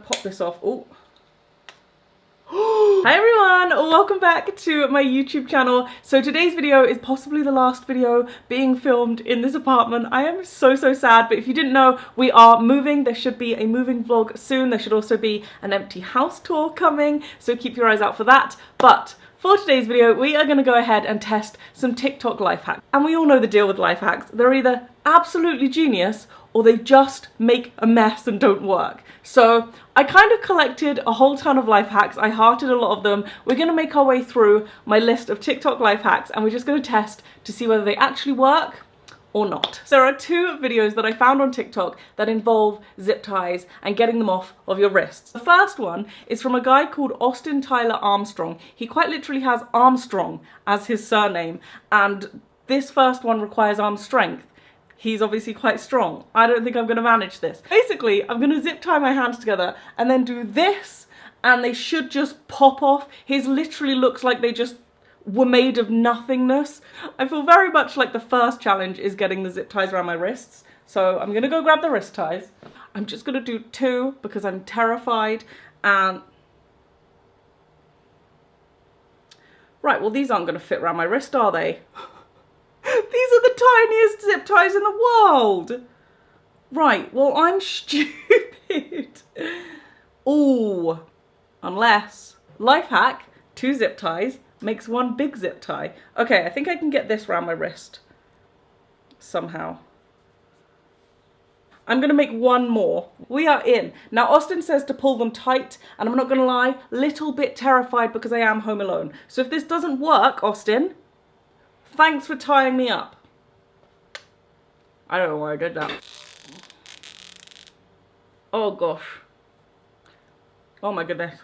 pop this off. Oh. Hi everyone, welcome back to my YouTube channel. So today's video is possibly the last video being filmed in this apartment. I am so sad, but if you didn't know, we are moving. There should be a moving vlog soon. There should also be an empty house tour coming, so keep your eyes out for that. But for today's video, we are going to go ahead and test some TikTok life hacks. And we all know the deal with life hacks. They're either absolutely genius or they just make a mess and don't work. So I kind of collected a whole ton of life hacks. I hearted a lot of them. We're going to make our way through my list of TikTok life hacks and we're just going to test to see whether they actually work or not. So there are two videos that I found on TikTok that involve zip ties and getting them off of your wrists. The first one is from a guy called Austin Tyler Armstrong. He quite literally has Armstrong as his surname, and this first one requires arm strength. He's obviously quite strong. I don't think I'm gonna manage this. Basically, I'm gonna zip tie my hands together and then do this, and they should just pop off. His literally looks like they just were made of nothingness. I feel very much like the first challenge is getting the zip ties around my wrists. So I'm gonna go grab the wrist ties. I'm just gonna do two because I'm terrified and... Right, well these aren't gonna fit around my wrist, are they? These are the tiniest zip ties in the world. Right, well I'm stupid. Ooh, unless life hack, 2 zip ties makes 1 big zip tie. Okay, I think I can get this around my wrist somehow. I'm gonna make 1 more. We are in. Now Austin says to pull them tight, and I'm not gonna lie, little bit terrified because I am home alone. So if this doesn't work, Austin, thanks for tying me up. I don't know why I did that. Oh gosh. Oh my goodness.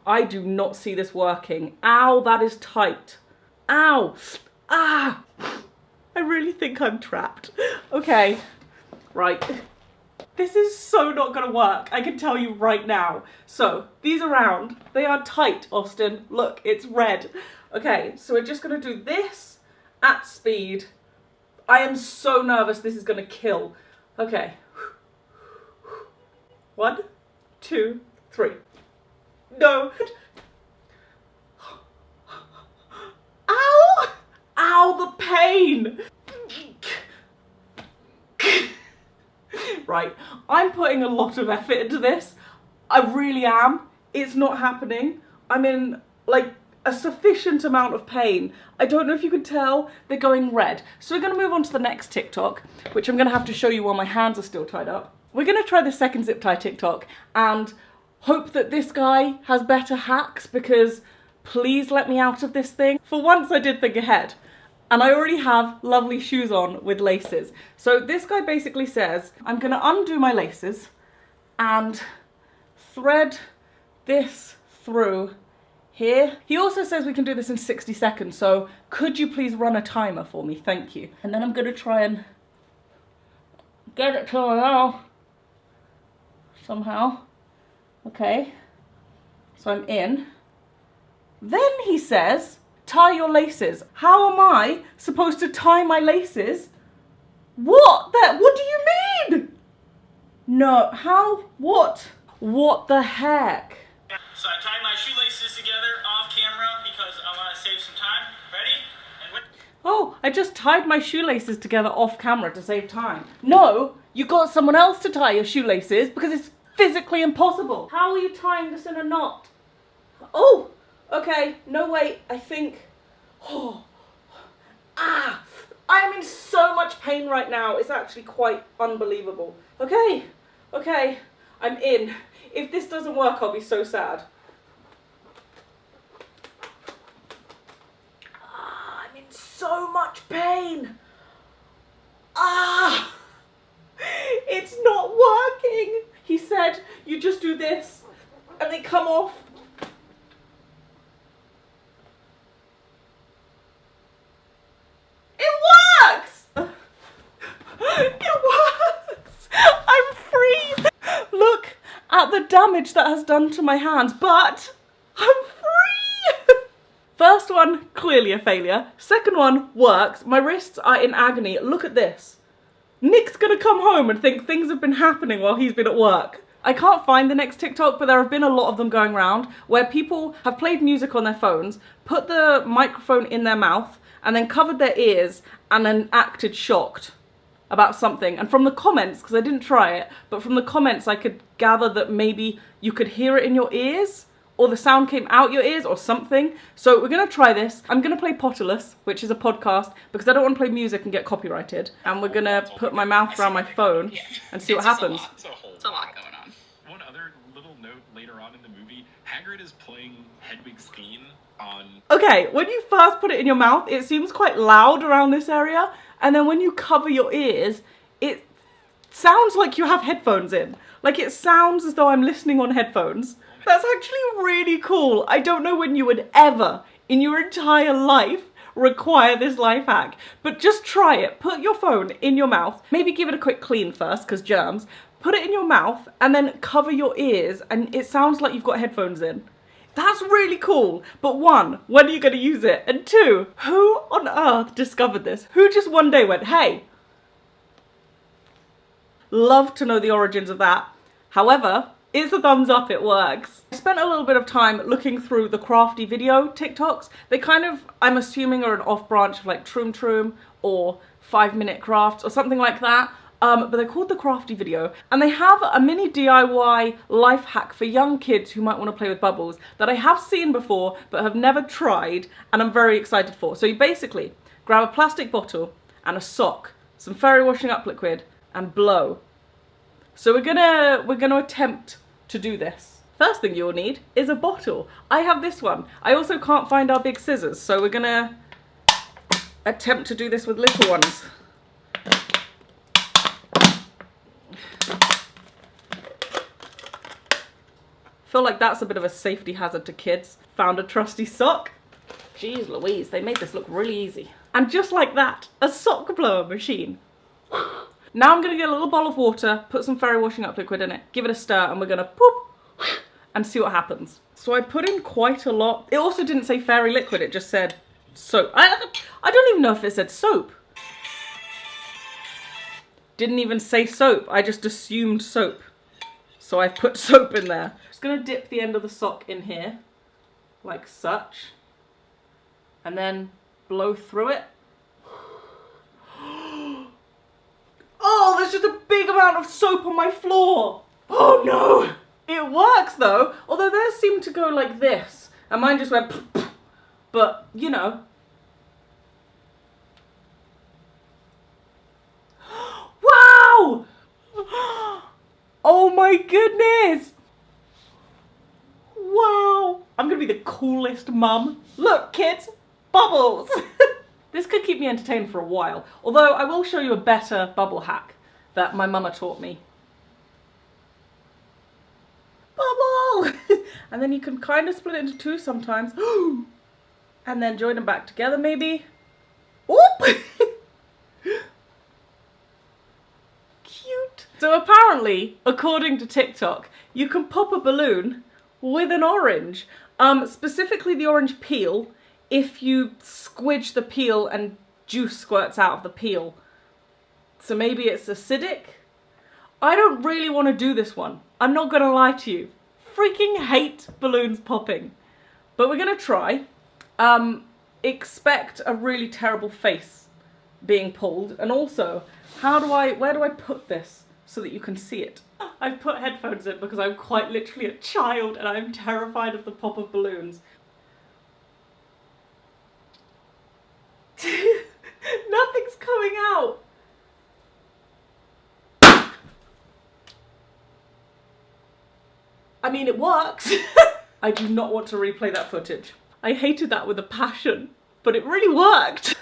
I do not see this working. Ow, that is tight. Ow. Ah. I really think I'm trapped. Okay. Right. This is so not gonna work, I can tell you right now. So, these are round. They are tight, Austin. Look, it's red. Okay, so we're just gonna do this at speed. I am so nervous this is gonna kill. Okay. 1, 2, 3. No. Ow! Ow, the pain! Right, I'm putting a lot of effort into this. I really am. It's not happening. I'm in, like, a sufficient amount of pain. I don't know if you can tell, they're going red. So we're gonna move on to the next TikTok, which I'm gonna have to show you while my hands are still tied up. We're gonna try the second zip tie TikTok and hope that this guy has better hacks, because please let me out of this thing. For once I did think ahead. And I already have lovely shoes on with laces. So this guy basically says, I'm gonna undo my laces and thread this through here. He also says we can do this in 60 seconds, so could you please run a timer for me? Thank you. And then I'm gonna try and get it to my mouth somehow. Okay, so I'm in. Then he says, tie your laces. How am I supposed to tie my laces? What do you mean? No, how? What? What the heck? So I tied my shoelaces together off camera because I want to save some time. Ready? And oh, I just tied my shoelaces together off camera to save time. No, you got someone else to tie your shoelaces because it's physically impossible. How are you tying this in a knot? Oh! Okay, no wait, I think, oh, ah, I'm in so much pain right now, it's actually quite unbelievable. Okay, I'm in. If this doesn't work, I'll be so sad. Ah, I'm in so much pain. Ah, it's not working. He said, you just do this and they come off. The damage that has done to my hands, but I'm free! First one, clearly a failure. Second one works. My wrists are in agony. Look at this. Nick's gonna come home and think things have been happening while he's been at work. I can't find the next TikTok, but there have been a lot of them going around where people have played music on their phones, put the microphone in their mouth, and then covered their ears and then acted shocked about something. And from the comments, because I didn't try it, but from the comments I could gather that maybe you could hear it in your ears, or the sound came out your ears or something. So we're gonna try this. I'm gonna play Potterless, which is a podcast, because I don't want to play music and get copyrighted. And we're gonna put my mouth around my phone and see what happens. It's a lot going on. One other little note later on in the movie, Hagrid is playing Hedwig's theme on... Okay, when you first put it in your mouth, it seems quite loud around this area. And then when you cover your ears, it sounds like you have headphones in. Like it sounds as though I'm listening on headphones. That's actually really cool. I don't know when you would ever, in your entire life, require this life hack. But just try it. Put your phone in your mouth. Maybe give it a quick clean first, because germs. Put it in your mouth and then cover your ears, and it sounds like you've got headphones in. That's really cool. But one, when are you going to use it? And two, who on earth discovered this? Who just one day went, hey? Love to know the origins of that. However, it's a thumbs up, it works. I spent a little bit of time looking through the crafty video TikToks. They kind of, I'm assuming, are an off branch of like Troom Troom or 5-minute crafts or something like that. But they're called the crafty video, and they have a mini DIY life hack for young kids who might want to play with bubbles that I have seen before but have never tried, and I'm very excited for. So you basically grab a plastic bottle and a sock, some fairy washing up liquid, and blow. So we're gonna attempt to do this. First thing you'll need is a bottle. I have this one. I also can't find our big scissors, so we're gonna attempt to do this with little ones. Feel like that's a bit of a safety hazard to kids. Found a trusty sock. Jeez Louise, they made this look really easy. And just like that, a sock blower machine. Now I'm gonna get a little bowl of water, put some fairy washing up liquid in it, give it a stir, and we're gonna poop and see what happens. So I put in quite a lot. It also didn't say fairy liquid, it just said soap. I don't even know if it said soap. Didn't even say soap, I just assumed soap. So I've put soap in there. Just gonna dip the end of the sock in here, like such, and then blow through it. Oh, there's just a big amount of soap on my floor. Oh no! It works though, although theirs seemed to go like this, and mine just went but, you know. Wow! Oh my goodness! Wow! I'm gonna be the coolest mum. Look, kids, bubbles! This could keep me entertained for a while, although I will show you a better bubble hack that my mama taught me. Bubble! And then you can kind of split it into two sometimes. And then join them back together maybe. Oop! Cute. So apparently, according to TikTok, you can pop a balloon with an orange. Specifically the orange peel, if you squidge the peel and juice squirts out of the peel. So maybe it's acidic? I don't really want to do this one. I'm not gonna lie to you. Freaking hate balloons popping. But we're gonna try. Expect a really terrible face being pulled. And also, where do I put this so that you can see it? I've put headphones in because I'm quite literally a child and I'm terrified of the pop of balloons. Nothing's coming out. I mean, it works. I do not want to replay that footage. I hated that with a passion, but it really worked.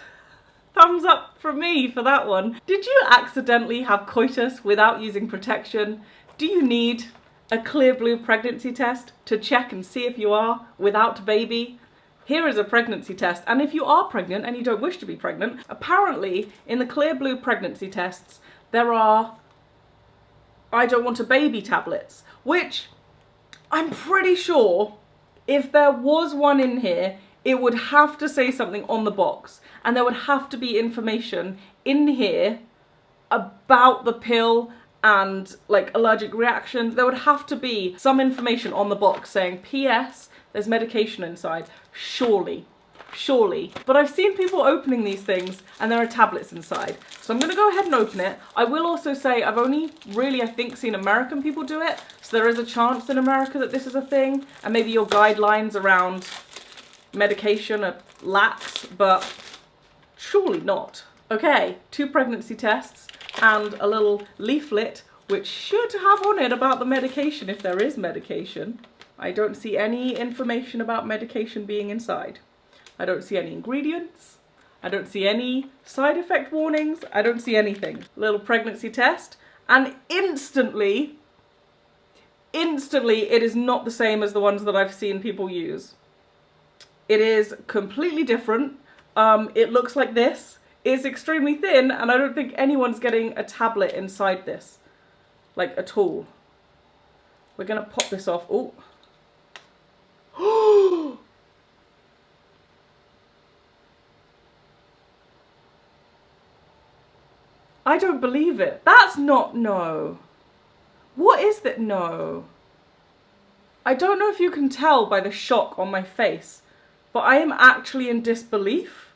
Thumbs up from me for that one. Did you accidentally have coitus without using protection? Do you need a clear blue pregnancy test to check and see if you are without baby? Here is a pregnancy test, and if you are pregnant and you don't wish to be pregnant, apparently in the clear blue pregnancy tests there are I don't want a baby tablets, which I'm pretty sure if there was one in here it would have to say something on the box, and there would have to be information in here about the pill and like allergic reactions. There would have to be some information on the box saying, P.S. there's medication inside. Surely. Surely. But I've seen people opening these things and there are tablets inside. So I'm going to go ahead and open it. I will also say I've only really, I think, seen American people do it. So there is a chance in America that this is a thing. And maybe your guidelines around medication are lax, but surely not. Okay, 2 pregnancy tests and a little leaflet which should have on it about the medication if there is medication. I don't see any information about medication being inside. I don't see any ingredients. I don't see any side effect warnings. I don't see anything. Little pregnancy test, and instantly it is not the same as the ones that I've seen people use. It is completely different. It looks like this. It's extremely thin, and I don't think anyone's getting a tablet inside this, like, at all. We're gonna pop this off. Oh. I don't believe it. That's not, no. What is that? No. I don't know if you can tell by the shock on my face, but I am actually in disbelief.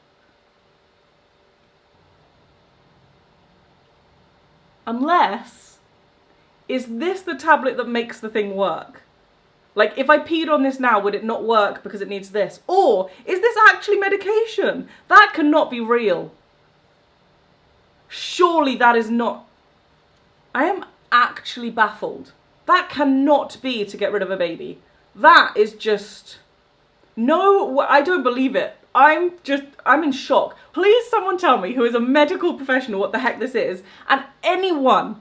Unless, is this the tablet that makes the thing work? Like, if I peed on this now, would it not work because it needs this? Or, is this actually medication? That cannot be real. Surely that is not. I am actually baffled. That cannot be to get rid of a baby. That is just. No, I don't believe it. I'm in shock. Please someone tell me who is a medical professional what the heck this is. And anyone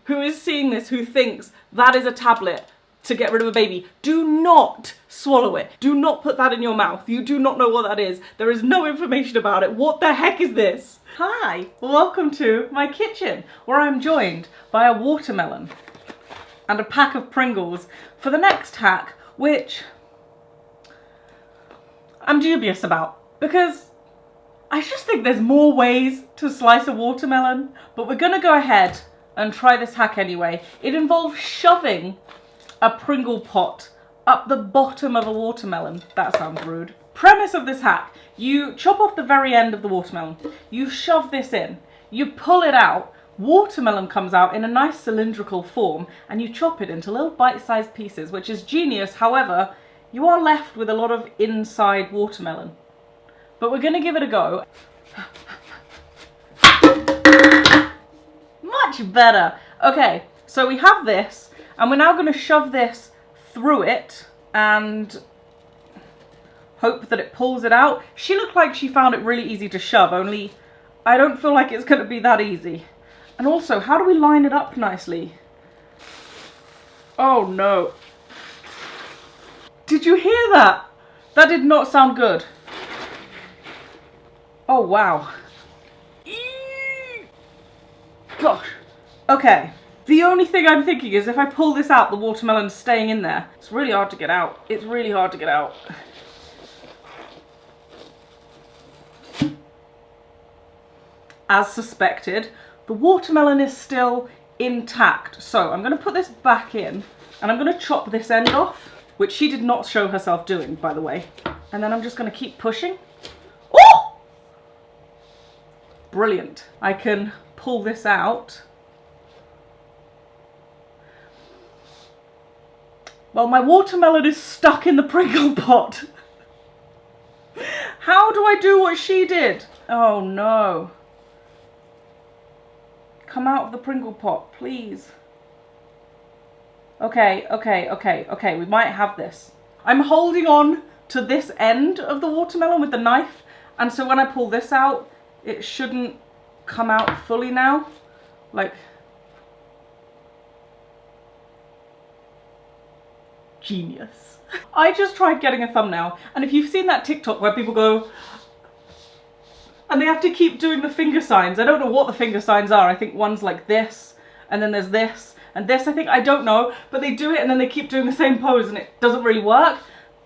who is seeing this who thinks that is a tablet to get rid of a baby, do not swallow it. Do not put that in your mouth. You do not know what that is. There is no information about it. What the heck is this? Hi, welcome to my kitchen, where I'm joined by a watermelon and a pack of Pringles for the next hack, which I'm dubious about, because I just think there's more ways to slice a watermelon, but we're gonna go ahead and try this hack anyway. It involves shoving a Pringle pot up the bottom of a watermelon. That sounds rude. Premise of this hack: you chop off the very end of the watermelon, you shove this in, you pull it out, watermelon comes out in a nice cylindrical form, and you chop it into little bite-sized pieces, which is genius. However, you are left with a lot of inside watermelon. But we're gonna give it a go. Much better. Okay, so we have this, and we're now gonna shove this through it and hope that it pulls it out. She looked like she found it really easy to shove, only I don't feel like it's gonna be that easy. And also, how do we line it up nicely? Oh no. Did you hear that? That did not sound good. Oh wow. Gosh. Okay. The only thing I'm thinking is if I pull this out, the watermelon's staying in there. It's really hard to get out. It's really hard to get out. As suspected, the watermelon is still intact. So I'm going to put this back in and I'm going to chop this end off, which she did not show herself doing, by the way. And then I'm just going to keep pushing. Oh! Brilliant. I can pull this out. Well, my watermelon is stuck in the Pringle pot. How do I do what she did? Oh no. Come out of the Pringle pot, please. Okay, we might have this. I'm holding on to this end of the watermelon with the knife, and so when I pull this out, it shouldn't come out fully now. Like, genius. I just tried getting a thumbnail, and if you've seen that TikTok where people go and they have to keep doing the finger signs, I don't know what the finger signs are. I think one's like this, and then there's this, and this, I don't know, but they do it and then they keep doing the same pose and it doesn't really work.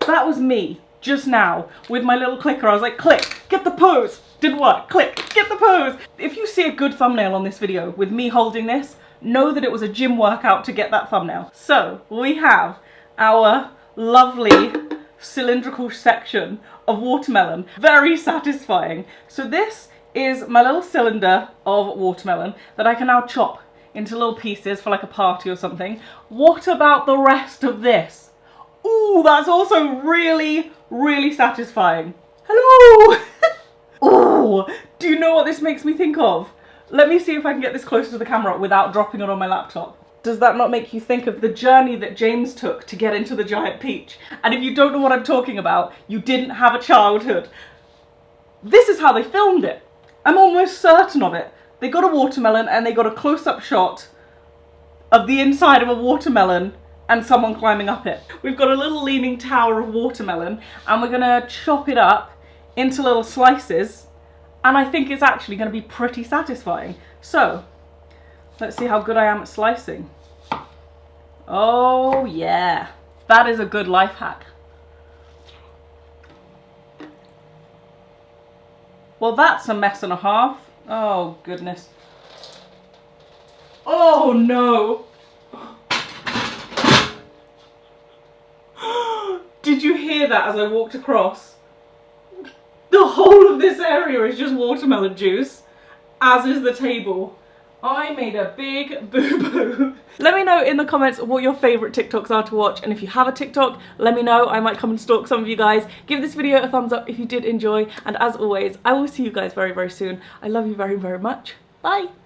That was me just now with my little clicker. I was like, click, get the pose, didn't work. Click, get the pose. If you see a good thumbnail on this video with me holding this, know that it was a gym workout to get that thumbnail. So we have our lovely cylindrical section of watermelon. Very satisfying. So this is my little cylinder of watermelon that I can now chop into little pieces for like a party or something. What about the rest of this? Ooh, that's also really, really satisfying. Hello! Ooh, do you know what this makes me think of? Let me see if I can get this closer to the camera without dropping it on my laptop. Does that not make you think of the journey that James took to get into the giant peach? And if you don't know what I'm talking about, you didn't have a childhood. This is how they filmed it. I'm almost certain of it. They got a watermelon and they got a close-up shot of the inside of a watermelon and someone climbing up it. We've got a little leaning tower of watermelon and we're gonna chop it up into little slices, and I think it's actually gonna be pretty satisfying. So, let's see how good I am at slicing. Oh yeah, that is a good life hack. Well, that's a mess and a half. Oh goodness. Oh no. Did you hear that as I walked across? The whole of this area is just watermelon juice, as is the table. I made a big boo-boo. Let me know in the comments what your favourite TikToks are to watch, and if you have a TikTok, let me know. I might come and stalk some of you guys. Give this video a thumbs up if you did enjoy, and as always, I will see you guys very, very soon. I love you very, very much. Bye!